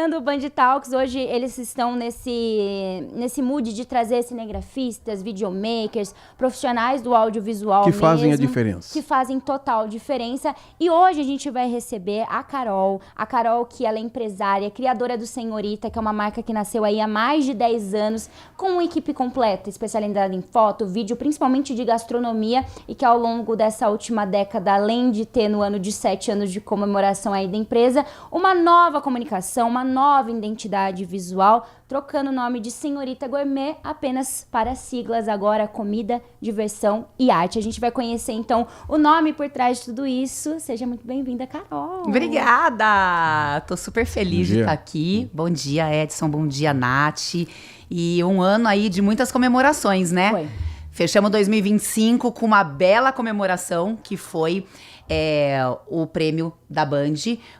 O Band Talks, hoje eles estão nesse mood de trazer cinegrafistas, videomakers, profissionais do audiovisual que mesmo, fazem a diferença. que fazem total diferença. E hoje a gente vai receber a Carol que ela é empresária, criadora do Senhorita, que é uma marca que nasceu aí há mais de 10 anos, com uma equipe completa, especializada em foto, vídeo, principalmente de gastronomia, e que ao longo dessa última década, além de ter no ano de 7 anos de comemoração aí da empresa, uma nova comunicação, uma nova identidade visual, trocando o nome de Senhorita Gourmet apenas para siglas agora, comida, diversão e arte. A gente vai conhecer então o nome por trás de tudo isso. Seja muito bem-vinda, Carol. Obrigada! Tô super feliz de estar aqui. Bom dia, Edson. Bom dia, Nath. E um ano aí de muitas comemorações, né? Foi. Fechamos 2025 com uma bela comemoração, que foi o prêmio da Band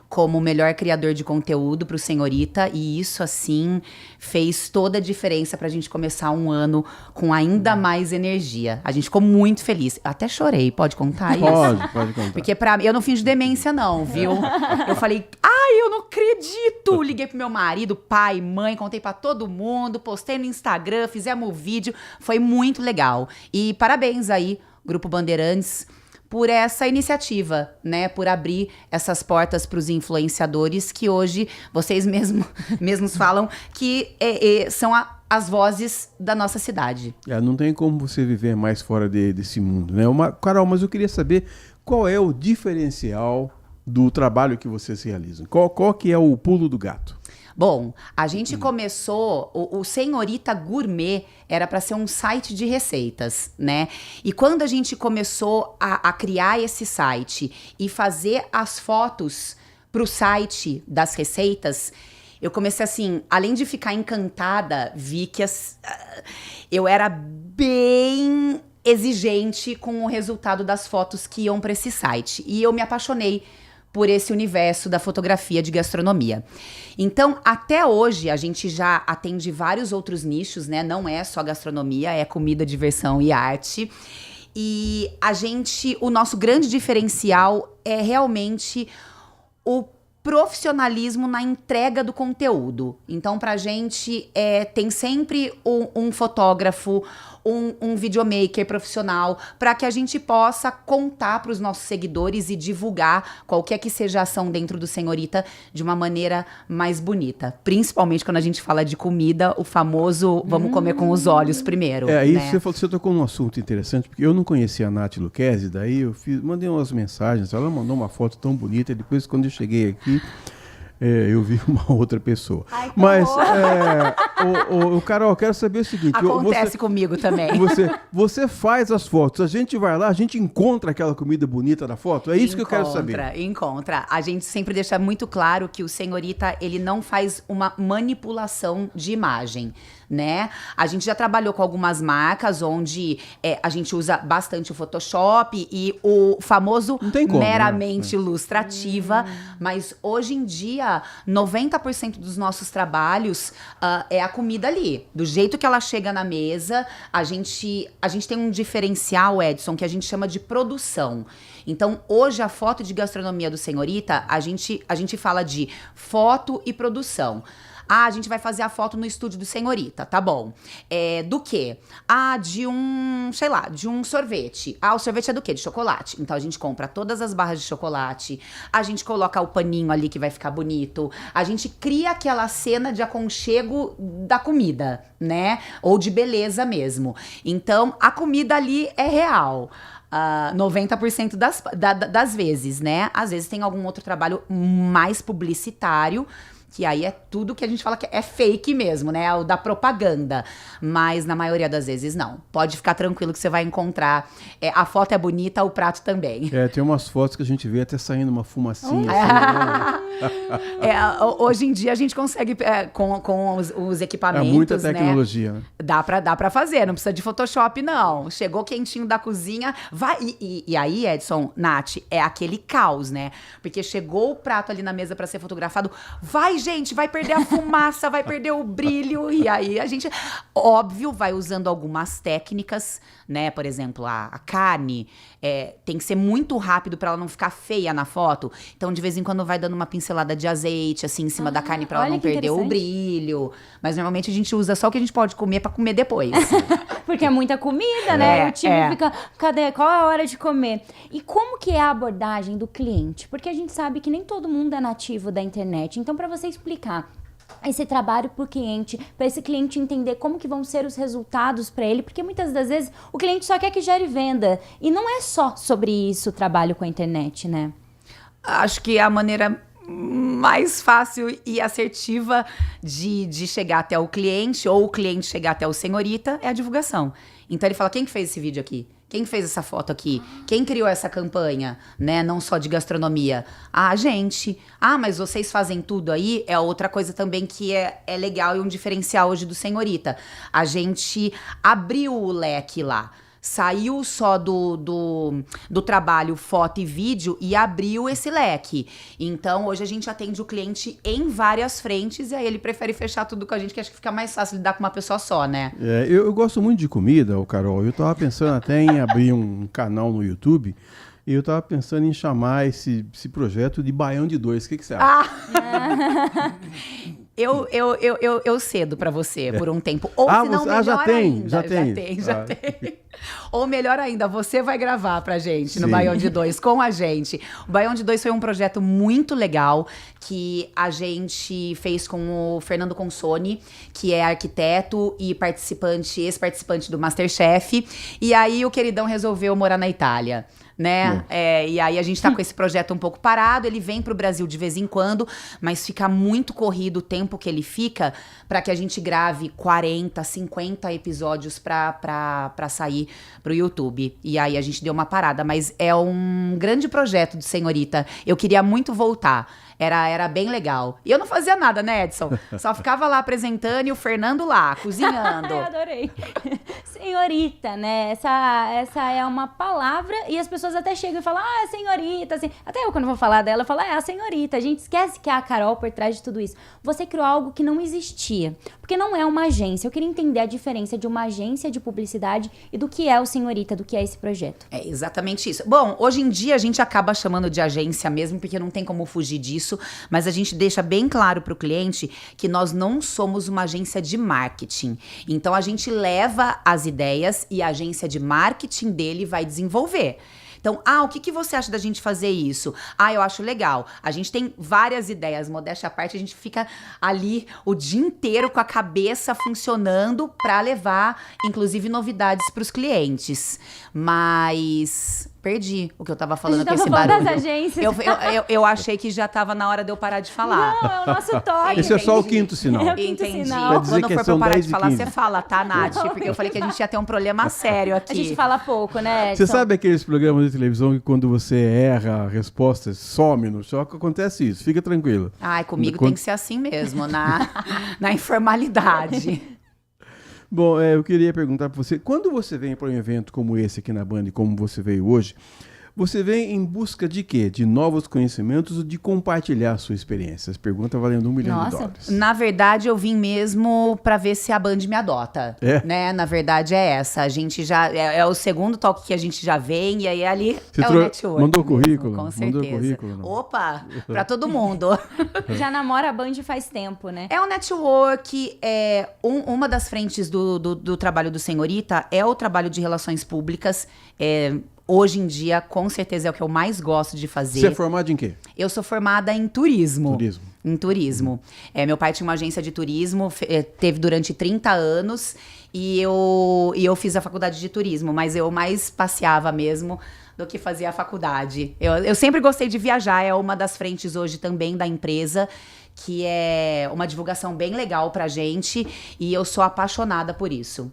como melhor criador de conteúdo pro Senhorita, e isso, assim, fez toda a diferença pra gente começar um ano com ainda mais energia. A gente ficou muito feliz. Até chorei, pode contar isso? Pode contar. Porque pra mim, eu não finjo demência não, viu? Eu falei, ai, eu não acredito! Liguei pro meu marido, pai, mãe, contei pra todo mundo, postei no Instagram, fizemos o vídeo, foi muito legal. E parabéns aí, Grupo Bandeirantes, por essa iniciativa, né? Por abrir essas portas para os influenciadores que hoje vocês mesmos falam que são as vozes da nossa cidade. Não tem como você viver mais fora desse mundo, né? Carol, mas eu queria saber qual é o diferencial do trabalho que vocês realizam. Qual que é o pulo do gato? Bom, a gente começou, o Senhorita Gourmet era para ser um site de receitas, né? E quando a gente começou a criar esse site e fazer as fotos pro site das receitas, eu comecei assim, além de ficar encantada, vi que eu era bem exigente com o resultado das fotos que iam para esse site. E eu me apaixonei por esse universo da fotografia de gastronomia. Então, até hoje, a gente já atende vários outros nichos, né? Não é só gastronomia, é comida, diversão e arte. E o nosso grande diferencial é realmente o profissionalismo na entrega do conteúdo. Então, pra gente, tem sempre um fotógrafo, um videomaker profissional, para que a gente possa contar para os nossos seguidores e divulgar qualquer que seja a ação dentro do Senhorita de uma maneira mais bonita. Principalmente quando a gente fala de comida, o famoso vamos comer com os olhos primeiro. Aí né? você tocou num assunto interessante, porque eu não conhecia a Nath Lucchesi, daí eu mandei umas mensagens, ela mandou uma foto tão bonita, e depois quando eu cheguei aqui, eu vi uma outra pessoa. Ai, mas, Carol, eu quero saber o seguinte. Acontece comigo também. Você faz as fotos, a gente vai lá, a gente encontra aquela comida bonita da foto? É isso que eu quero saber. Encontra. A gente sempre deixa muito claro que o Senhorita, ele não faz uma manipulação de imagem, né? A gente já trabalhou com algumas marcas onde a gente usa bastante o Photoshop e o famoso meramente ilustrativa, mas hoje em dia 90% dos nossos trabalhos é a comida ali. Do jeito que ela chega na mesa, a gente tem um diferencial, Edson, que a gente chama de produção. Então, hoje, a foto de gastronomia do Senhorita, a gente fala de foto e produção. A gente vai fazer a foto no estúdio do Senhorita, tá bom. Do quê? De um sorvete. O sorvete é do quê? De chocolate. Então, a gente compra todas as barras de chocolate, a gente coloca o paninho ali que vai ficar bonito, a gente cria aquela cena de aconchego da comida, né? Ou de beleza mesmo. Então, a comida ali é real. 90% das vezes, né? Às vezes tem algum outro trabalho mais publicitário, que aí é tudo que a gente fala que é fake mesmo, né? O da propaganda. Mas na maioria das vezes não. Pode ficar tranquilo que você vai encontrar. A foto é bonita, o prato também. Tem umas fotos que a gente vê até saindo uma fumacinha. Hoje em dia a gente consegue, com os equipamentos, muita tecnologia, né? Dá pra fazer, não precisa de Photoshop, não. Chegou quentinho da cozinha, vai. E aí, Edson, Nath, é aquele caos, né? Porque chegou o prato ali na mesa pra ser fotografado, vai gente, vai perder a fumaça, vai perder o brilho. E aí a gente, óbvio, vai usando algumas técnicas, né? Por exemplo, a carne tem que ser muito rápido pra ela não ficar feia na foto. Então, de vez em quando vai dando uma pincelada de azeite, assim, em cima da carne pra ela olha não que perder o interessante. brilho. Mas normalmente a gente usa só o que a gente pode comer pra comer depois. Porque é muita comida, né? O time é. fica, cadê? Qual a hora de comer? E como que é a abordagem do cliente? Porque a gente sabe que nem todo mundo é nativo da internet. Então, para você explicar esse trabalho para o cliente, para esse cliente entender como que vão ser os resultados para ele, porque muitas das vezes o cliente só quer que gere venda. E não é só sobre isso o trabalho com a internet, né? Acho que a maneira mais fácil e assertiva de chegar até o cliente ou o cliente chegar até o senhorita é a divulgação. Então ele fala, quem que fez esse vídeo aqui? Quem fez essa foto aqui? Quem criou essa campanha, né? Não só de gastronomia. A gente. Ah, mas vocês fazem tudo aí? É outra coisa também que é legal e um diferencial hoje do senhorita. A gente abriu o leque lá. Saiu só do trabalho foto e vídeo e abriu esse leque. Então, hoje a gente atende o cliente em várias frentes e aí ele prefere fechar tudo com a gente, que acho que fica mais fácil lidar com uma pessoa só, né? Eu gosto muito de comida, ô Carol. Eu tava pensando até em abrir um canal no YouTube e eu tava pensando em chamar esse projeto de Baião de Dois. O que você acha? Eu cedo pra você por um tempo. Ou se não, melhor já tem, ainda. já tem. Já tem. Ou melhor ainda, você vai gravar pra gente no Sim. Baião de Dois, com a gente. O Baião de Dois foi um projeto muito legal que a gente fez com o Fernando Consoni, que é arquiteto e ex-participante do MasterChef. E aí o queridão resolveu morar na Itália. Né? E aí a gente tá com esse projeto um pouco parado, ele vem pro Brasil de vez em quando, mas fica muito corrido o tempo que ele fica para que a gente grave 40, 50 episódios pra sair pro YouTube. E aí a gente deu uma parada, mas é um grande projeto do Senhorita. Eu queria muito voltar. Era bem legal. E eu não fazia nada, né, Edson? Só ficava lá apresentando e o Fernando lá, cozinhando. Eu adorei. Senhorita, né? Essa é uma palavra e as pessoas até chegam e falam, senhorita. Assim. Até eu, quando vou falar dela, eu falo, a senhorita. A gente esquece que é a Carol por trás de tudo isso. Você criou algo que não existia. Porque não é uma agência. Eu queria entender a diferença de uma agência de publicidade e do que é o Senhorita, do que é esse projeto. É exatamente isso. Bom, hoje em dia a gente acaba chamando de agência mesmo, porque não tem como fugir disso. Mas a gente deixa bem claro para o cliente que nós não somos uma agência de marketing. Então a gente leva as ideias e a agência de marketing dele vai desenvolver. Então, o que você acha da gente fazer isso? Eu acho legal. A gente tem várias ideias, modéstia à parte, a gente fica ali o dia inteiro com a cabeça funcionando para levar, inclusive, novidades para os clientes. Mas perdi o que eu tava falando com esse barulho. Das agências. Eu achei que já tava na hora de eu parar de falar. Não, é o nosso toque. Esse é só o quinto sinal. É o quinto Entendi. sinal. Pra dizer Quando que for pra são eu parar 10 de e falar, 15. você fala, tá, Nath? Porque eu falei que a gente ia ter um problema sério aqui. A gente fala pouco, né, Você Edson? sabe aqueles programas de televisão que quando você erra a resposta, some no choque? Acontece isso, fica tranquilo. Comigo Quando- tem que ser assim mesmo, na informalidade. Bom, eu queria perguntar para você, quando você vem para um evento como esse aqui na Band, como você veio hoje, você vem em busca de quê? De novos conhecimentos ou de compartilhar a sua experiência? Essa pergunta valendo $1 milhão. Nossa. Na verdade, eu vim mesmo pra ver se a Band me adota. É? Né? Na verdade, é essa. A gente já... É o segundo toque que a gente já vem, e aí ali Você é o network. mandou mesmo, currículo? Com Mandou certeza. currículo, não? Opa! Pra todo mundo. Já namora a Band faz tempo, né? É um network, uma das frentes do trabalho do Senhorita é o trabalho de relações públicas. Hoje em dia, com certeza, é o que eu mais gosto de fazer. Você é formado em quê? Eu sou formada em turismo. Turismo. Em turismo. Meu pai tinha uma agência de turismo, teve durante 30 anos, e eu fiz a faculdade de turismo, mas eu mais passeava mesmo do que fazia a faculdade. Eu sempre gostei de viajar, é uma das frentes hoje também da empresa, que é uma divulgação bem legal pra gente, e eu sou apaixonada por isso.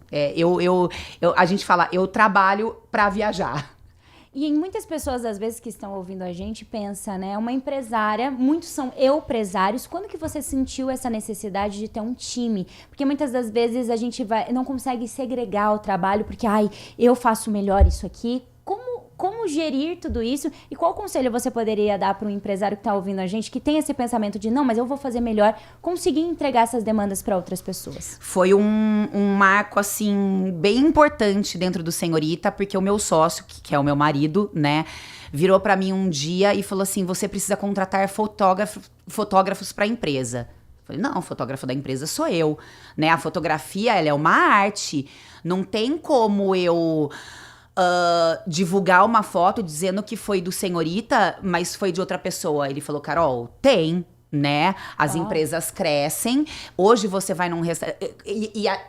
A gente fala, eu trabalho pra viajar. E em muitas pessoas, às vezes, que estão ouvindo a gente, pensa, né? Uma empresária, muitos são empresários. Quando que você sentiu essa necessidade de ter um time? Porque muitas das vezes a gente não consegue segregar o trabalho, porque, eu faço melhor isso aqui. Como gerir tudo isso? E qual conselho você poderia dar para um empresário que está ouvindo a gente, que tem esse pensamento de, não, mas eu vou fazer melhor, conseguir entregar essas demandas para outras pessoas? Foi um marco, assim, bem importante dentro do Senhorita, porque o meu sócio, que é o meu marido, né, virou para mim um dia e falou assim, você precisa contratar fotógrafos para a empresa. Falei, não, o fotógrafo da empresa sou eu, né? A fotografia, ela é uma arte. Não tem como eu divulgar uma foto dizendo que foi do Senhorita, mas foi de outra pessoa. Ele falou, Carol, tem, né? As empresas crescem. Hoje você vai num restaurante...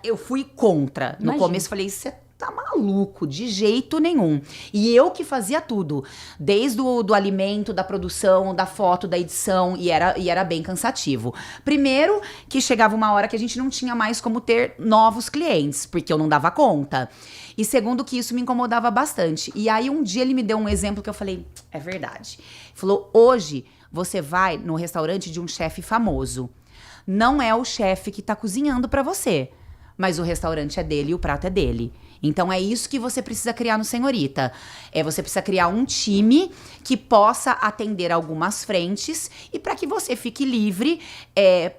eu fui contra. No começo, falei, você tá maluco, de jeito nenhum. E eu que fazia tudo, desde do alimento, da produção, da foto, da edição, e era bem cansativo. Primeiro, que chegava uma hora que a gente não tinha mais como ter novos clientes, porque eu não dava conta. E segundo, que isso me incomodava bastante. E aí, um dia, ele me deu um exemplo que eu falei, é verdade. Ele falou, hoje, você vai no restaurante de um chefe famoso. Não é o chefe que tá cozinhando pra você, mas o restaurante é dele e o prato é dele. Então, é isso que você precisa criar no Senhorita. Você precisa criar um time que possa atender algumas frentes e para que você fique livre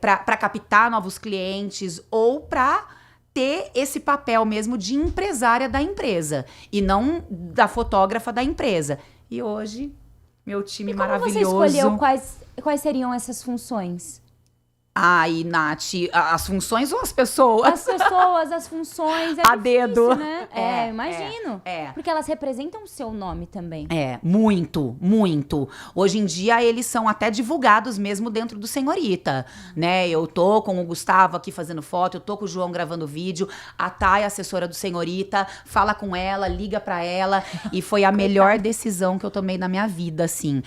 para captar novos clientes ou para ter esse papel mesmo de empresária da empresa e não da fotógrafa da empresa. E hoje, meu time maravilhoso... Como você escolheu quais seriam essas funções? Ai, Nath, as funções ou as pessoas? As pessoas, as funções, A dedo. Né? Imagino. Porque elas representam o seu nome também. Muito, muito. Hoje em dia, eles são até divulgados mesmo dentro do Senhorita, né? Eu tô com o Gustavo aqui fazendo foto, eu tô com o João gravando vídeo, a Thay, assessora do Senhorita, fala com ela, liga pra ela, e foi a melhor decisão que eu tomei na minha vida, assim.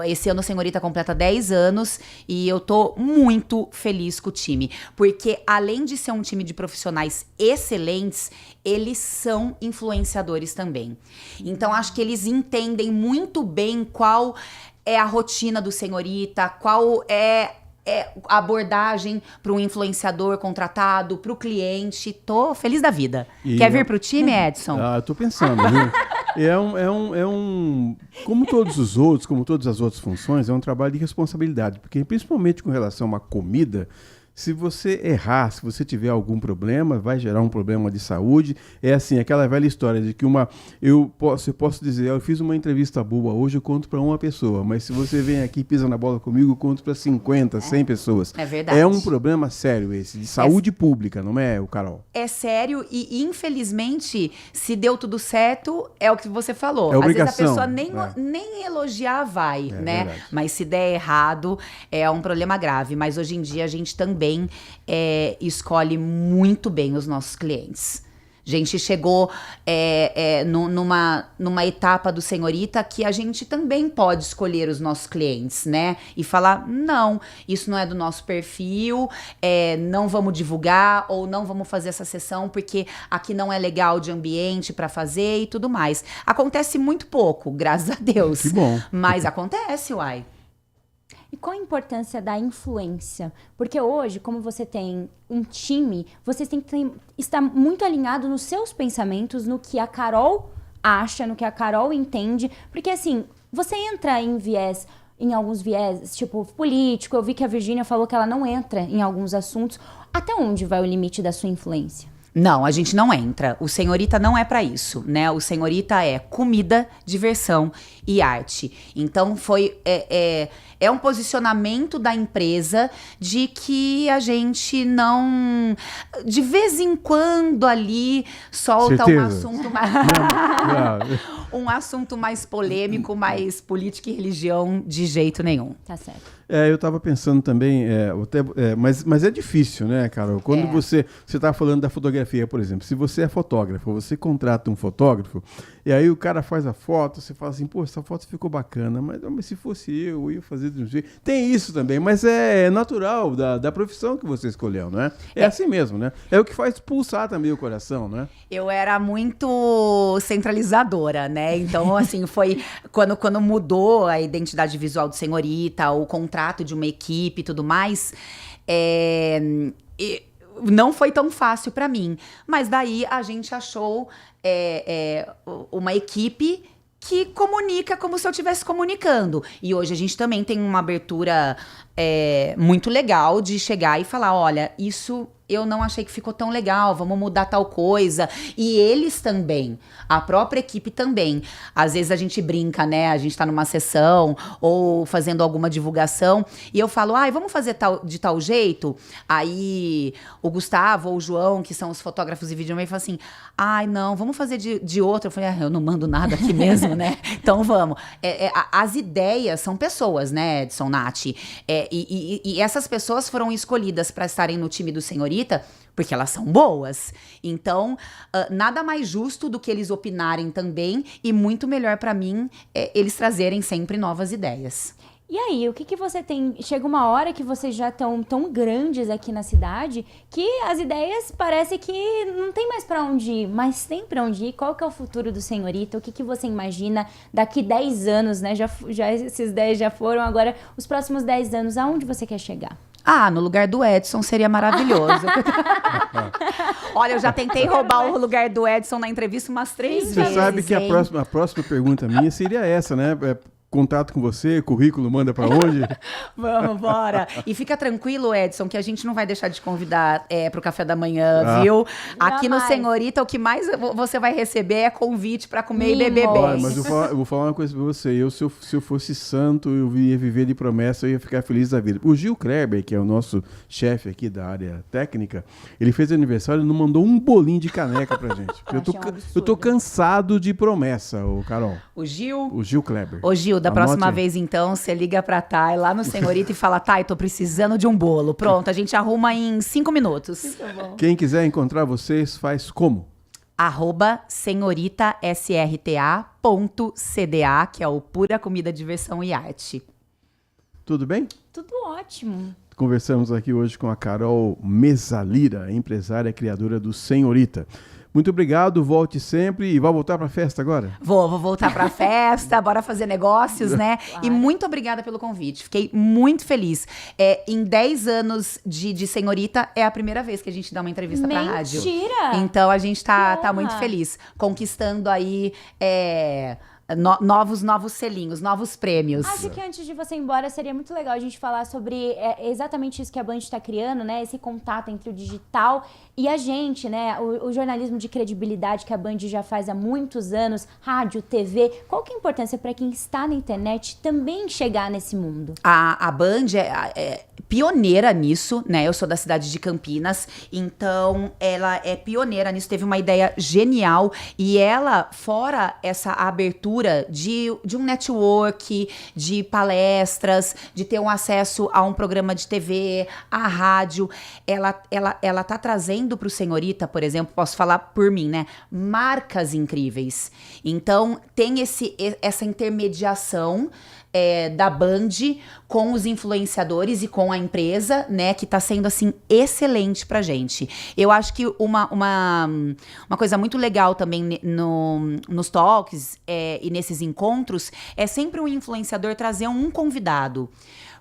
Esse ano o Senhorita completa 10 anos e eu tô muito feliz com o time, porque além de ser um time de profissionais excelentes, eles são influenciadores também. Então, acho que eles entendem muito bem qual é a rotina do Senhorita, qual é a abordagem para um influenciador contratado, para o cliente. Tô feliz da vida. Quer vir pro time, Edson? Eu tô pensando, viu? Como todos os outros, como todas as outras funções, é um trabalho de responsabilidade, porque principalmente com relação a uma comida, se você errar, se você tiver algum problema, vai gerar um problema de saúde. É assim, aquela velha história de que eu posso dizer, eu fiz uma entrevista boa hoje, eu conto para uma pessoa, mas se você vem aqui e pisa na bola comigo, eu conto para 50, 100 pessoas. É verdade. É um problema sério esse, de saúde pública, não é, Carol? É sério e, infelizmente, se deu tudo certo, é o que você falou. É obrigação. Às vezes a pessoa nem elogiar vai, né? Verdade. Mas se der errado, é um problema grave. Mas hoje em dia a gente também escolhe muito bem os nossos clientes. A gente chegou numa etapa do Senhorita que a gente também pode escolher os nossos clientes, né? E falar, não, isso não é do nosso perfil, não vamos divulgar ou não vamos fazer essa sessão porque aqui não é legal de ambiente para fazer e tudo mais. Acontece muito pouco, graças a Deus. Que bom. Mas acontece, uai. E qual a importância da influência? Porque hoje, como você tem um time, vocês têm que estar muito alinhado nos seus pensamentos, no que a Carol acha, no que a Carol entende. Porque assim, você entra em alguns viés, tipo político. Eu vi que a Virgínia falou que ela não entra em alguns assuntos. Até onde vai o limite da sua influência? Não, a gente não entra. O Senhorita não é pra isso, né? O Senhorita é comida, diversão e arte. Então é um posicionamento da empresa de que a gente não, de vez em quando ali solta um assunto mais um assunto mais polêmico, mais política e religião, de jeito nenhum. Tá certo. Eu estava pensando também, mas é difícil, né, Carol? Quando você está falando da fotografia, por exemplo, se você é fotógrafo, você contrata um fotógrafo, e aí o cara faz a foto, você fala assim, pô, essa foto ficou bacana, mas se fosse eu ia fazer de um jeito. Tem isso também, mas é natural da profissão que você escolheu, não é? É assim mesmo, né? É o que faz pulsar também o coração, né? Eu era muito centralizadora, né? Então, assim, foi quando mudou a identidade visual do Senhorita, o contrato de uma equipe e tudo mais, não foi tão fácil para mim. Mas daí a gente achou uma equipe que comunica como se eu estivesse comunicando. E hoje a gente também tem uma abertura muito legal de chegar e falar, olha, isso eu não achei que ficou tão legal, vamos mudar tal coisa. E eles também, a própria equipe também. Às vezes a gente brinca, né? A gente tá numa sessão ou fazendo alguma divulgação e eu falo, vamos fazer de tal jeito? Aí o Gustavo ou o João, que são os fotógrafos e videomakers, falam assim, não, vamos fazer de outro. Eu falei, eu não mando nada aqui mesmo, né? Então vamos. As ideias são pessoas, né, Edson, Nath? E essas pessoas foram escolhidas para estarem no time do Senhorita porque elas são boas. Então, nada mais justo do que eles opinarem também e muito melhor para mim eles trazerem sempre novas ideias. E aí, o que você tem? Chega uma hora que vocês já estão tão grandes aqui na cidade que as ideias parece que não tem mais para onde ir, mas tem para onde ir. Qual que é o futuro do Senhorita? O que você imagina daqui 10 anos, né? Já esses 10 já foram, agora os próximos 10 anos, aonde você quer chegar? No lugar do Edson seria maravilhoso. Olha, eu já tentei roubar o lugar do Edson na entrevista umas 3 vezes. Você sabe que a próxima pergunta minha seria essa, né? Contato com você, currículo, manda pra onde? Vamos, bora. E fica tranquilo, Edson, que a gente não vai deixar de convidar pro café da manhã, viu? Aqui no Senhorita, o que mais você vai receber é convite pra comer e beber bem. Olha, mas eu vou falar uma coisa pra você. Se eu fosse santo, eu ia viver de promessa, eu ia ficar feliz da vida. O Gil Kleber, que é o nosso chefe aqui da área técnica, ele fez aniversário e não mandou um bolinho de caneca pra gente. Eu tô cansado de promessa, Carol. O Gil? O Gil Kleber. Ô, Gil, da próxima vez, então, você liga pra Thay lá no Senhorita e fala, Thay, tô precisando de um bolo. Pronto, a gente arruma em 5 minutos. Muito bom. Quem quiser encontrar vocês, faz como? @senhoritasrta.cda, que é o Pura Comida, Diversão e Arte. Tudo bem? Tudo ótimo. Conversamos aqui hoje com a Carol Mezzalira, empresária criadora do Senhorita. Muito obrigado, volte sempre. E vai voltar para a festa agora? Vou voltar para a festa, bora fazer negócios, né? Claro. E muito obrigada pelo convite, fiquei muito feliz. Em 10 anos de Senhorita, é a primeira vez que a gente dá uma entrevista para a rádio. Mentira! Então a gente tá muito feliz, conquistando aí... novos selinhos, novos prêmios. Acho que antes de você ir embora, seria muito legal a gente falar sobre exatamente isso que a Band está criando, né? Esse contato entre o digital e a gente, né? O jornalismo de credibilidade que a Band já faz há muitos anos, rádio, TV. Qual que é a importância para quem está na internet também chegar nesse mundo? A Band é pioneira nisso, né? Eu sou da cidade de Campinas, então ela é pioneira nisso, teve uma ideia genial e ela, fora essa abertura de um network, de palestras, de ter um acesso a um programa de TV, a rádio, ela tá trazendo pro Senhorita, por exemplo, posso falar por mim, né? Marcas incríveis. Então, tem essa intermediação da Band com os influenciadores e com a empresa, né, que tá sendo, assim, excelente pra gente. Eu acho que uma coisa muito legal também nos talks e nesses encontros é sempre um influenciador trazer um convidado.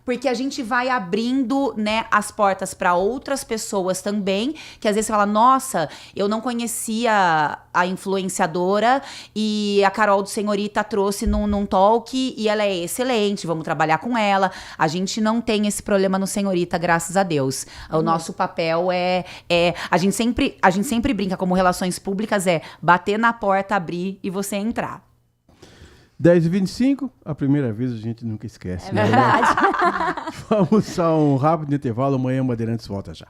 Porque a gente vai abrindo, né, as portas para outras pessoas também, que às vezes você fala, nossa, eu não conhecia a influenciadora e a Carol do Senhorita trouxe num talk e ela é excelente, vamos trabalhar com ela. A gente não tem esse problema no Senhorita, graças a Deus. O nosso papel a gente sempre brinca como relações públicas, bater na porta, abrir e você entrar. 10h25, a primeira vez a gente nunca esquece. É verdade. Vamos a um rápido intervalo, amanhã o Bandeirantes volta já.